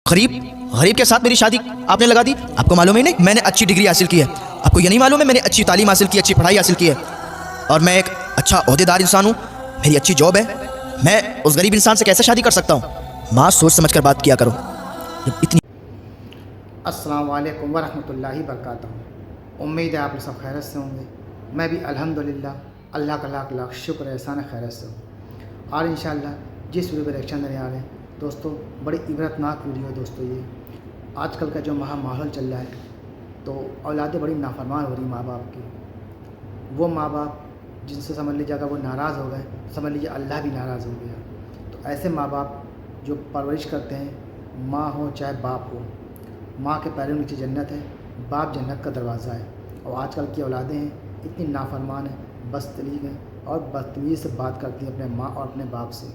गरीब गरीब के साथ मेरी शादी आपने लगा दी। आपको मालूम ही नहीं मैंने अच्छी डिग्री हासिल की है। आपको ये नहीं मालूम है मैंने अच्छी तालीम हासिल की, अच्छी पढ़ाई हासिल की है और मैं एक अच्छा ओहदेदार इंसान हूँ, मेरी अच्छी जॉब है। मैं उस गरीब इंसान से कैसे शादी कर सकता हूँ? माँ सोच समझ कर बात किया करो। जब इतनी अस्सलाम वालेकुम वरहमतुल्लाहि वबरकातुहू। उम्मीद है आप लोग सब खैरियत से होंगे। मैं भी अल्हम्दुलिल्लाह अल्लाह का लाख लाख शुक्र एहसान खैरियत से हूँ। और इंशाअल्लाह जिस वीडियो पर रिएक्शन देने आ रहे हैं दोस्तों, बड़ी इबरतनाक वीडियो है दोस्तों। ये आजकल का जो माहौल चल रहा है तो औलादें बड़ी नाफरमान हो रही माँ बाप की। वो माँ बाप जिनसे समझ लीजिए अगर वो नाराज़ हो गए, समझ लीजिए अल्लाह भी नाराज़ हो गया। तो ऐसे माँ बाप जो परवरिश करते हैं, माँ हो चाहे बाप हो, माँ के पैरों नीचे जन्नत है, बाप जन्नत का दरवाज़ा है। और आजकल की औलादें हैं इतनी नाफरमान है, बदतमीज़ हैं और बदतमीज़ी से बात करती हैं अपने माँ और अपने बाप से।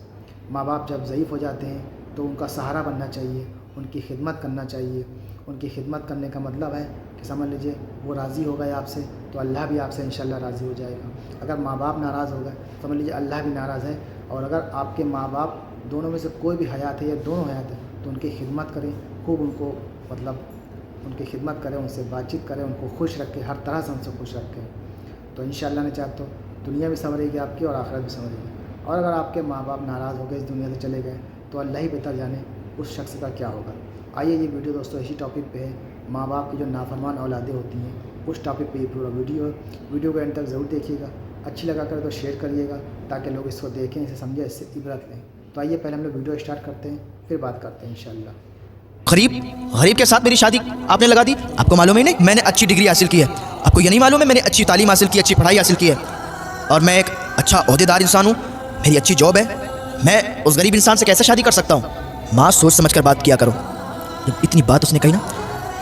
माँ बाप जब ज़ईफ़ हो जाते हैं तो उनका सहारा बनना चाहिए, उनकी खिदमत करना चाहिए। उनकी खिदमत करने का मतलब है कि समझ लीजिए वो राज़ी हो गए आपसे तो अल्लाह भी आपसे इंशाअल्लाह राज़ी हो जाएगा। अगर माँ बाप नाराज़ हो गए समझ लीजिए अल्लाह भी नाराज़ है। और अगर आपके माँ बाप दोनों में से कोई भी हयात है या दोनों हयात है तो उनकी खिदमत करें, खूब उनको उनकी खिदमत करें, उनसे बातचीत करें, उनको खुश रखें, हर तरह से उनसे खुश रखें। तो इंशाअल्लाह ने चाहते तो दुनिया भी संवरेगी आपकी और आखिरत भी संवरेगी। और अगर आपके माँ बाप नाराज़ हो गए, इस दुनिया से चले गए तो अल्लाह ही बेहतर जाने उस शख्स का क्या होगा। आइए ये वीडियो दोस्तों इसी टॉपिक पे है, माँ बाप की जो नाफरमान औलादें होती हैं उस टॉपिक पे ये पूरा वीडियो है। वीडियो को एंड तक ज़रूर देखिएगा, अच्छी लगा कर तो शेयर करिएगा ताकि लोग इसको देखें, इसे समझें, इससे इबरत लें। तो आइए पहले हम लोग वीडियो स्टार्ट करते हैं, फिर बात करते हैं इंशाअल्लाह। गरीब के साथ मेरी शादी आपने लगा दी। आपको मालूम ही नहीं मैंने अच्छी डिग्री हासिल की है। आपको ये नहीं मालूम है मैंने अच्छी तालीम हासिल की, अच्छी पढ़ाई हासिल की है और मैं एक अच्छा ओहदेदार इंसान हूँ, मेरी अच्छी जॉब है। मैं उस गरीब इंसान से कैसे शादी कर सकता हूँ? माँ सोच समझ कर बात किया करो। जब इतनी बात उसने कही ना,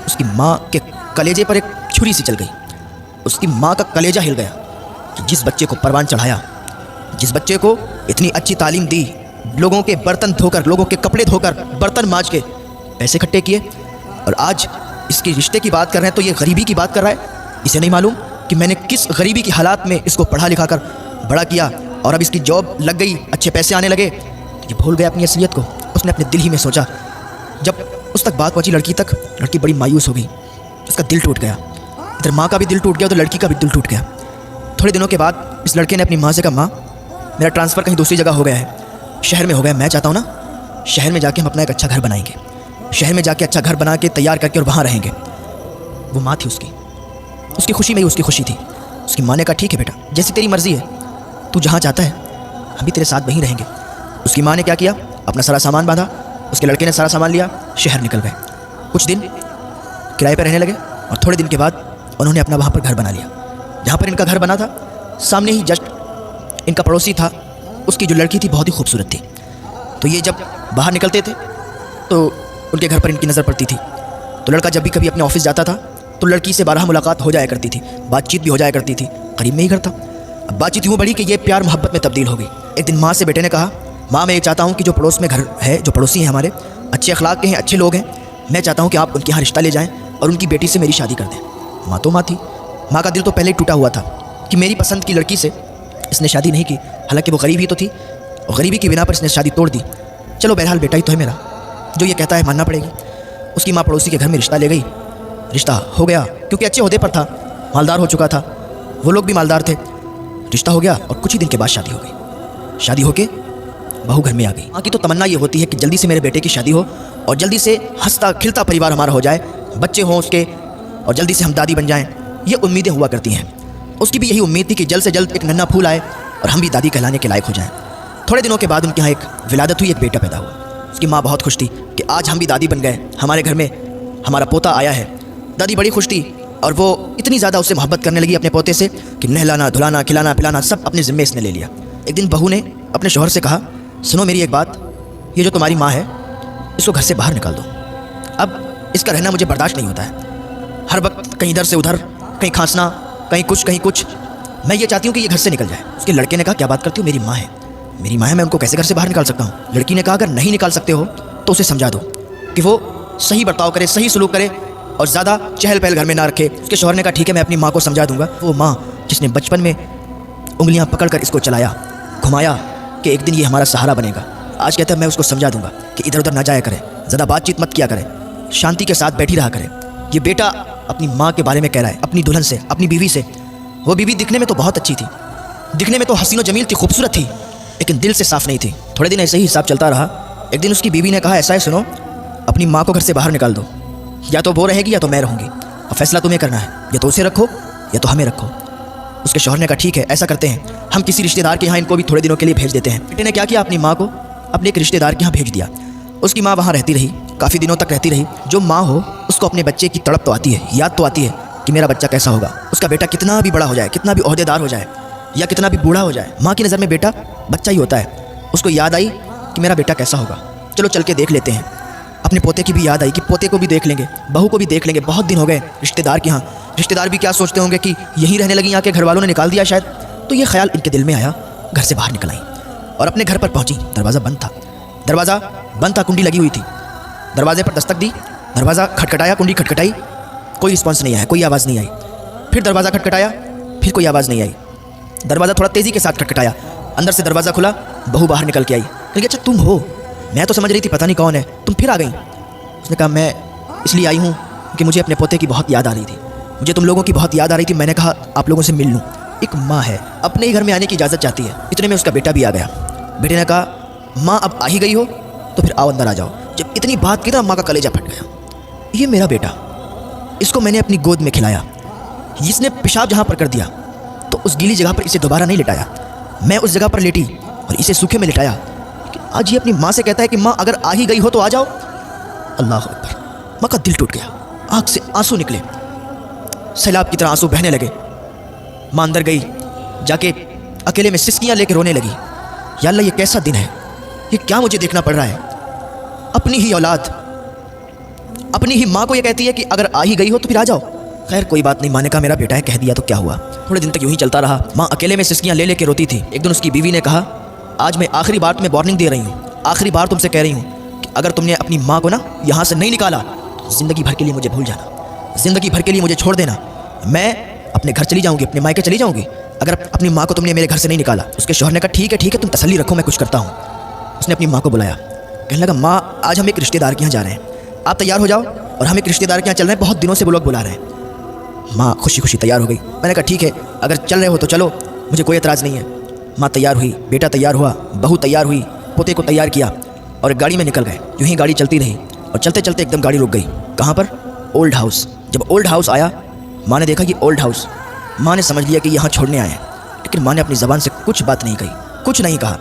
उसकी माँ के कलेजे पर एक छुरी सी चल गई। उसकी माँ का कलेजा हिल गया कि जिस बच्चे को परवान चढ़ाया, जिस बच्चे को इतनी अच्छी तालीम दी, लोगों के बर्तन धोकर, लोगों के कपड़े धोकर, बर्तन मांज के पैसे इकट्ठे किए और आज इसके रिश्ते की बात कर रहे हैं तो ये गरीबी की बात कर रहा है। इसे नहीं मालूम कि मैंने किस गरीबी की हालात में इसको पढ़ा लिखा कर बड़ा किया और अब इसकी जॉब लग गई, अच्छे पैसे आने लगे। ये भूल गया अपनी असलियत को। उसने अपने दिल ही में सोचा। जब उस तक बात पहुंची लड़की तक, लड़की बड़ी मायूस हो गई, उसका दिल टूट गया। इधर माँ का भी दिल टूट गया तो लड़की का भी दिल टूट गया। थोड़े दिनों के बाद इस लड़के ने अपनी माँ से कहा, माँ मेरा ट्रांसफ़र कहीं दूसरी जगह हो गया है, शहर में हो गया। मैं चाहता हूँ ना शहर में जाके हम अपना एक अच्छा घर बनाएंगे, शहर में जाके अच्छा घर बना के तैयार करके और वहाँ रहेंगे। वो माँ थी उसकी खुशी में ही उसकी खुशी थी। उसकी माँ ने कहा ठीक है बेटा, जैसी तेरी मर्ज़ी है, तू जहाँ चाहता है हम भी तेरे साथ वहीं रहेंगे। उसकी माँ ने क्या किया, अपना सारा सामान बांधा, उसके लड़के ने सारा सामान लिया, शहर निकल गए। कुछ दिन किराए पर रहने लगे और थोड़े दिन के बाद उन्होंने अपना वहाँ पर घर बना लिया। जहाँ पर इनका घर बना था सामने ही जस्ट इनका पड़ोसी था, उसकी जो लड़की थी बहुत ही खूबसूरत थी। तो ये जब बाहर निकलते थे तो उनके घर पर इनकी नज़र पड़ती थी। तो लड़का जब भी कभी अपने ऑफिस जाता था तो लड़की से बारहा मुलाकात हो जाया करती थी, बातचीत भी हो जाया करती थी, करीब में ही घर था। अब बातचीत यूँ बढ़ी कि ये प्यार मोहब्बत में तब्दील हो गई। एक दिन माँ से बेटे ने कहा, माँ मैं ये चाहता हूँ कि जो पड़ोस में घर है, जो पड़ोसी हैं हमारे, अच्छे अखलाक के हैं, अच्छे लोग हैं, मैं चाहता हूँ कि आप उनके यहाँ रिश्ता ले जाएँ और उनकी बेटी से मेरी शादी कर दें। माँ तो माँ थी, माँ का दिल तो पहले ही टूटा हुआ था कि मेरी पसंद की लड़की से इसने शादी नहीं की। हालांकि वो गरीब ही तो थी और गरीबी की बिना पर इसने शादी तोड़ दी। चलो बहरहाल बेटा ही तो है मेरा, जो ये कहता है मानना पड़ेगी। उसकी माँ पड़ोसी के घर में रिश्ता ले गई, रिश्ता हो गया क्योंकि अच्छे ओहदे पर था, मालदार हो चुका था, वो लोग भी मालदार थे। रिश्ता हो गया और कुछ ही दिन के बाद शादी हो गई। शादी होके बहू घर में आ गई। माँ की तो तमन्ना ये होती है कि जल्दी से मेरे बेटे की शादी हो और जल्दी से हंसता खिलता परिवार हमारा हो जाए, बच्चे हों उसके और जल्दी से हम दादी बन जाएं। ये उम्मीदें हुआ करती हैं। उसकी भी यही उम्मीद थी कि जल्द से जल्द एक नन्हा फूल आए और हम भी दादी कहलाने के लायक हो जाएं। थोड़े दिनों के बाद उनके यहाँ एक विलादत हुई, एक बेटा पैदा हुआ। उसकी माँ बहुत खुश थी कि आज हम भी दादी बन गए, हमारे घर में हमारा पोता आया है। दादी बड़ी खुश थी और वो इतनी ज़्यादा उससे मोहब्बत करने लगी अपने पोते से कि नहलाना धुलाना खिलाना पिलाना सब अपने ज़िम्मे इसने ले लिया। एक दिन बहू ने अपने शौहर से कहा, सुनो मेरी एक बात, ये जो तुम्हारी माँ है इसको घर से बाहर निकाल दो। अब इसका रहना मुझे बर्दाश्त नहीं होता है, हर वक्त कहीं इधर से उधर, कहीं खांसना, कहीं कुछ। मैं ये चाहती हूँ कि ये घर से निकल जाए। उसके लड़के ने कहा, क्या बात करती हो, मेरी माँ है, मेरी माँ है, मैं उनको कैसे घर से बाहर निकाल सकता हूँ? लड़की ने कहा, अगर नहीं निकाल सकते हो तो उसे समझा दो कि वो सही बर्ताव करे, सही सलूक करे और ज़्यादा चहल पहल घर में ना रखे। उसके शौहर ने कहा, ठीक है मैं अपनी माँ को समझा दूंगा। वो माँ जिसने बचपन में उंगलियाँ पकड़ कर इसको चलाया घुमाया कि एक दिन ये हमारा सहारा बनेगा, आज कहता है मैं उसको समझा दूंगा कि इधर उधर ना जाया करे, ज़्यादा बातचीत मत किया करें, शांति के साथ बैठी रहा करें। ये बेटा अपनी माँ के बारे में कह रहा है, अपनी दुल्हन से, अपनी बीवी से। वो बीवी दिखने में तो बहुत अच्छी थी, दिखने में तो हसीन व जमील थी, खूबसूरत थी, लेकिन दिल से साफ़ नहीं थी। थोड़े दिन ऐसे ही हिसाब चलता रहा। एक दिन उसकी बीवी ने कहा, ऐसा है सुनो, अपनी माँ को घर से बाहर निकाल दो, या तो वो रहेगी या तो मैं रहूँगी, अब फैसला तुम्हें करना है, या तो उसे रखो या तो हमें रखो। उसके शौहर ने कहा, ठीक है ऐसा करते हैं, हम किसी रिश्तेदार के यहाँ इनको भी थोड़े दिनों के लिए भेज देते हैं। बेटे ने क्या किया, अपनी माँ को अपने एक रिश्तेदार के यहाँ भेज दिया। उसकी माँ वहाँ रहती रही, काफ़ी दिनों तक रहती रही। जो माँ हो उसको अपने बच्चे की तड़प तो आती है, याद तो आती है कि मेरा बच्चा कैसा होगा, उसका बेटा कितना भी बड़ा हो जाए, कितना भी ओहदेदार हो जाए, या कितना भी बूढ़ा हो जाए, माँ की नज़र में बेटा बच्चा ही होता है। उसको याद आई कि मेरा बेटा कैसा होगा, चलो चल के देख लेते हैं। अपने पोते की भी याद आई कि पोते को भी देख लेंगे, बहू को भी देख लेंगे, बहुत दिन हो गए रिश्तेदार के यहाँ। रिश्तेदार भी क्या सोचते होंगे कि यहीं रहने लगी, यहाँ के घर वालों ने निकाल दिया शायद। तो ये ख्याल इनके दिल में आया, घर से बाहर निकल आई और अपने घर पर पहुँची। दरवाज़ा बंद था, दरवाज़ा बंद था, कुंडी लगी हुई थी। दरवाजे पर दस्तक दी, दरवाज़ा खटखटाया, कुंडी खटखटाई, कोई रिस्पॉन्स नहीं आया, कोई आवाज़ नहीं आई। फिर दरवाज़ा खटखटाया, फिर कोई आवाज़ नहीं आई। दरवाज़ा थोड़ा तेज़ी के साथ खटखटाया, अंदर से दरवाज़ा खुला, बहू बाहर निकल के आई। कही, अच्छा तुम हो? मैं तो समझ रही थी पता नहीं कौन है, तुम फिर आ गई। उसने कहा, मैं इसलिए आई हूँ कि मुझे अपने पोते की बहुत याद आ रही थी, मुझे तुम लोगों की बहुत याद आ रही थी, मैंने कहा आप लोगों से मिल लूँ। एक माँ है, अपने ही घर में आने की इजाज़त चाहती है। इतने में उसका बेटा भी आ गया। बेटे ने कहा, माँ अब आ ही गई हो तो फिर आओ अंदर आ जाओ। जब इतनी बात की ना, माँ का कलेजा फट गया। ये मेरा बेटा, इसको मैंने अपनी गोद में खिलाया, इसने पेशाब जहाँ पर कर दिया तो उस गीली जगह पर इसे दोबारा नहीं लिटाया, मैं उस जगह पर लेटी और इसे सूखे में लिटाया। लेकिन आज ये अपनी माँ से कहता है कि माँ अगर आ ही गई हो तो आ जाओ। अल्लाह अकबर। माँ का दिल टूट गया, आँख से आंसू निकले, सैलाब की तरह आंसू बहने लगे। माँ अंदर गई, जाके अकेले में सिसकियाँ लेके रोने लगी। या अल्लाह, ये कैसा दिन है, ये क्या मुझे देखना पड़ रहा है। अपनी ही औलाद अपनी ही माँ को ये कहती है कि अगर आ ही गई हो तो फिर आ जाओ। खैर कोई बात नहीं, माँ ने कहा मेरा बेटा है, कह दिया तो क्या हुआ। थोड़े दिन तक यूं ही चलता रहा। माँ अकेले में सिसकियाँ ले लेके रोती थी। एक दिन उसकी बीवी ने कहा, आज मैं आखिरी बार तुम्हें वार्निंग दे रही हूँ, आखिरी बार तुमसे कह रही हूँ कि अगर तुमने अपनी माँ को ना यहाँ से नहीं निकाला तो ज़िंदगी भर के लिए मुझे भूल जाना, ज़िंदगी भर के लिए मुझे छोड़ देना। मैं अपने घर चली जाऊँगी, अपने मायके चली जाऊँगी, अगर अपनी माँ को तुमने मेरे घर से नहीं निकाला। उसके शौहर ने कहा, ठीक है तुम तसल्ली रखो, मैं कुछ करता हूँ। उसने अपनी माँ को बुलाया, कहने लगा, माँ आज हम एक रिश्तेदार के यहाँ जा रहे हैं, आप तैयार हो जाओ, और हम एक रिश्तेदार के यहाँ चल रहे हैं, बहुत दिनों से वो लोग बुला रहे हैं। माँ खुशी खुशी तैयार हो गई। मैंने कहा, ठीक है अगर चल रहे हो तो चलो, मुझे कोई एतराज़ नहीं है। माँ तैयार हुई, बेटा तैयार हुआ, बहू तैयार हुई, पोते को तैयार किया और गाड़ी में निकल गए। यूँ ही गाड़ी चलती रही और चलते चलते एकदम गाड़ी रुक गई। कहाँ पर? Old house. जब ओल्ड हाउस आया, माँ ने देखा कि ओल्ड हाउस। माँ ने समझ लिया कि यहाँ छोड़ने आए हैं, लेकिन माँ ने अपनी ज़बान से कुछ बात नहीं कही, कुछ नहीं कहा।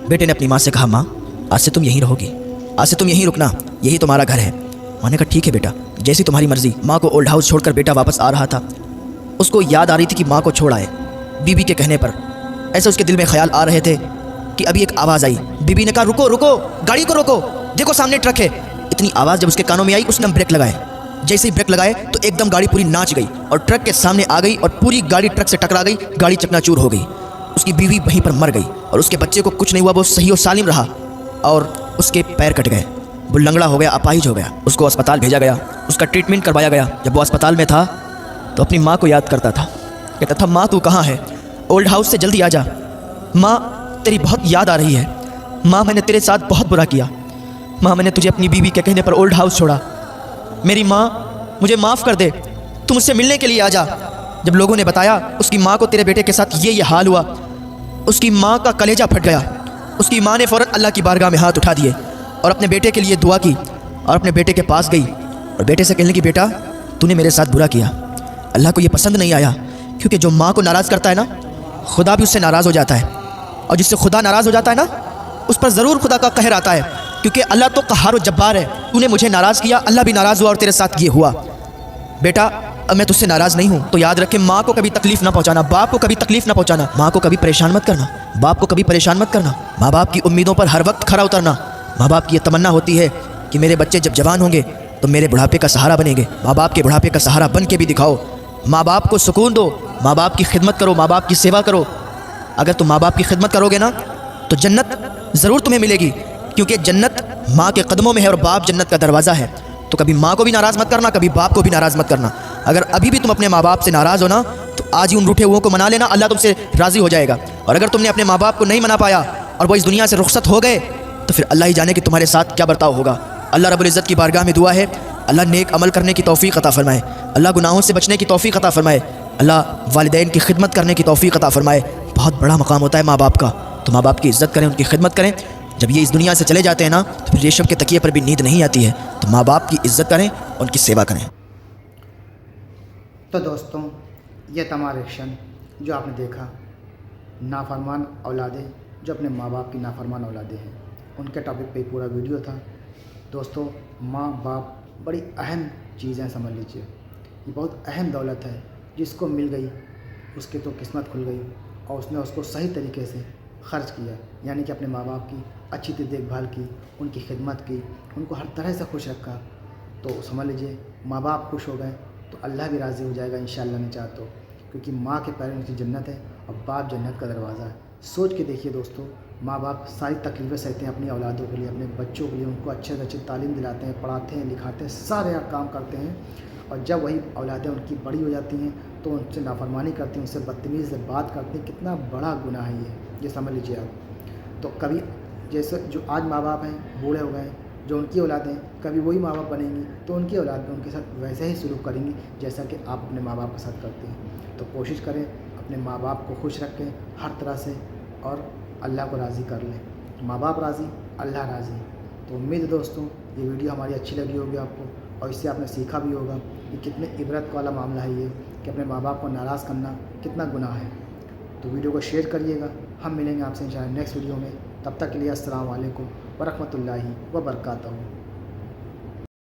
बेटे ने अपनी माँ से कहा, माँ आज से तुम यहीं रहोगी, आज से तुम यहीं रुकना, यही तुम्हारा घर है। माँ ने कहा, ठीक है बेटा, जैसी तुम्हारी मर्जी। माँ को ओल्ड हाउस छोड़कर बेटा वापस आ रहा था। उसको याद आ रही थी कि माँ को छोड़ आए, बीबी के कहने पर। ऐसे उसके दिल में ख्याल आ रहे थे कि अभी एक आवाज़ आई। बीबी ने कहा, रुको रुको, गाड़ी को रोको, देखो सामने ट्रक है। इतनी आवाज़ जब उसके कानों में आई, उसने ब्रेक लगाए। जैसे ही ब्रेक लगाए तो एकदम गाड़ी पूरी नाच गई और ट्रक के सामने आ गई और पूरी गाड़ी ट्रक से टकरा गई। गाड़ी चकनाचूर हो गई। उसकी बीवी वहीं पर मर गई और उसके बच्चे को कुछ नहीं हुआ, वो सही और सालिम रहा और उसके पैर कट गए, वो लंगड़ा हो गया, अपाहिज हो गया। उसको अस्पताल भेजा गया, उसका ट्रीटमेंट करवाया गया। जब वो अस्पताल में था तो अपनी माँ को याद करता था, कहता था, माँ तू कहाँ है, ओल्ड हाउस से जल्दी आ जा, माँ तेरी बहुत याद आ रही है, माँ मैंने तेरे साथ बहुत बुरा किया, माँ मैंने तुझे अपनी बीवी के कहने पर ओल्ड हाउस छोड़ा, मेरी माँ मुझे माफ़ कर दे, तू मुझसे मिलने के लिए आ जा। जब लोगों ने बताया उसकी माँ को तेरे बेटे के साथ ये हाल हुआ, उसकी माँ का कलेजा फट गया। उसकी माँ ने फ़ौरन अल्लाह की बारगाह में हाथ उठा दिए और अपने बेटे के लिए दुआ की और अपने बेटे के पास गई और बेटे से कहने लगी, बेटा तूने मेरे साथ बुरा किया, अल्लाह को ये पसंद नहीं आया, क्योंकि जो माँ को नाराज़ करता है ना, खुदा भी उससे नाराज़ हो जाता है, और जिससे खुदा नाराज़ हो जाता है ना, उस पर ज़रूर खुदा का कहर आता है, क्योंकि अल्लाह तो क़हार व जब्बार है। तूने मुझे नाराज़ किया, अल्लाह भी नाराज़ हुआ और तेरे साथ ये हुआ। बेटा अब मैं तुझसे नाराज़ नहीं हूँ, तो याद रखे, माँ को कभी तकलीफ़ ना पहुँचाना, बाप को कभी तकलीफ़ ना पहुँचाना, माँ को कभी परेशान मत करना, बाप को कभी परेशान मत करना। माँ बाप की उम्मीदों पर हर वक्त खरा उतरना। माँ बाप की ये तमन्ना होती है कि मेरे बच्चे जब जवान होंगे तो मेरे बुढ़ापे का सहारा बनेंगे। माँ बाप के बुढ़ापे का सहारा बन के भी दिखाओ। माँ बाप को सुकून दो, माँ बाप की खिदमत करो, माँ बाप की सेवा करो। अगर तुम माँ बाप की खिदमत करोगे ना तो जन्नत ज़रूर तुम्हें मिलेगी, क्योंकि जन्नत माँ के कदमों में है और बाप जन्नत का दरवाज़ा है। तो कभी माँ को भी नाराज़ मत करना, कभी बाप को भी नाराज़ मत करना। अगर अभी भी तुम अपने माँ बाप से नाराज़ हो ना, तो आज ही उन रूठे हुओं को मना लेना, अल्लाह तुमसे राज़ी हो जाएगा। और अगर तुमने अपने माँ बाप को नहीं मना पाया और वो इस दुनिया से रुखसत हो गए, तो फिर अल्लाह ही जाने कि तुम्हारे साथ क्या बर्ताव होगा। اللہ رب العزت کی بارگاہ میں دعا ہے اللہ نیک عمل کرنے کی توفیق عطا فرمائے، اللہ گناہوں سے بچنے کی توفیق عطا فرمائے، اللہ والدین کی خدمت کرنے کی توفیق عطا فرمائے۔ بہت بڑا مقام ہوتا ہے ماں باپ کا، تو ماں باپ کی عزت کریں، ان کی خدمت کریں۔ جب یہ اس دنیا سے چلے جاتے ہیں نا تو پھر ریشم کے تکیے پر بھی نیند نہیں آتی ہے، تو ماں باپ کی عزت کریں، ان کی سیوا کریں۔ تو دوستوں، یہ تمام ایکشن جو آپ نے دیکھا، نافرمان اولادیں جو اپنے ماں باپ کی نافرمان اولادیں ہیں، ان کے ٹاپک پہ پورا ویڈیو تھا۔ دوستوں، ماں باپ بڑی اہم چیزیں سمجھ لیجیے، یہ بہت اہم دولت ہے، جس کو مل گئی اس کی تو قسمت کھل گئی، اور اس نے اس کو صحیح طریقے سے خرچ کیا، یعنی کہ اپنے ماں باپ کی اچھی دیکھ بھال کی، ان کی خدمت کی، ان کو ہر طرح سے خوش رکھا، تو سمجھ لیجیے ماں باپ خوش ہو گئے تو اللہ بھی راضی ہو جائے گا انشاءاللہ نے چاہا تو، کیونکہ ماں کے پیروں کی جنت ہے اور باپ جنت کا دروازہ ہے۔ سوچ کے دیکھیے دوستوں، ماں باپ ساری تکلیفیں سہتے ہیں اپنی اولادوں کے لیے، اپنے بچوں کے لیے، ان کو اچھے سے اچھی تعلیم دلاتے ہیں، پڑھاتے ہیں، لکھاتے ہیں، سارے کام کرتے ہیں، اور جب وہی اولادیں ان کی بڑی ہو جاتی ہیں تو ان سے نافرمانی کرتی ہیں، ان سے بدتمیزی سے بات کرتی ہیں، کتنا بڑا گناہ ہے یہ سمجھ لیجیے آپ۔ تو کبھی جیسے جو آج ماں باپ ہیں بوڑھے ہو گئے ہیں، جو ان کی اولادیں کبھی وہی ماں باپ بنیں گی تو ان کی اولاد بھی ان کے ساتھ ویسے ہی سلوک کریں گی جیسا کہ آپ اپنے ماں باپ کے ساتھ کرتے ہیں۔ تو کوشش کریں اپنے ماں باپ کو خوش رکھیں ہر طرح سے، اور اللہ کو راضی کر لیں۔ ماں باپ راضی، اللہ راضی۔ تو امید ہے دوستوں یہ ویڈیو ہماری اچھی لگی ہوگی آپ کو، اور اس سے آپ نے سیکھا بھی ہوگا کہ کتنے عبرت والا معاملہ ہے یہ، کہ اپنے ماں باپ کو ناراض کرنا کتنا گناہ ہے۔ تو ویڈیو کو شیئر کریے گا، ہم ملیں گے آپ سے انشاءاللہ نیکسٹ ویڈیو میں، تب تک کے لیے السلام علیکم ورحمۃ اللہ وبرکاتہ۔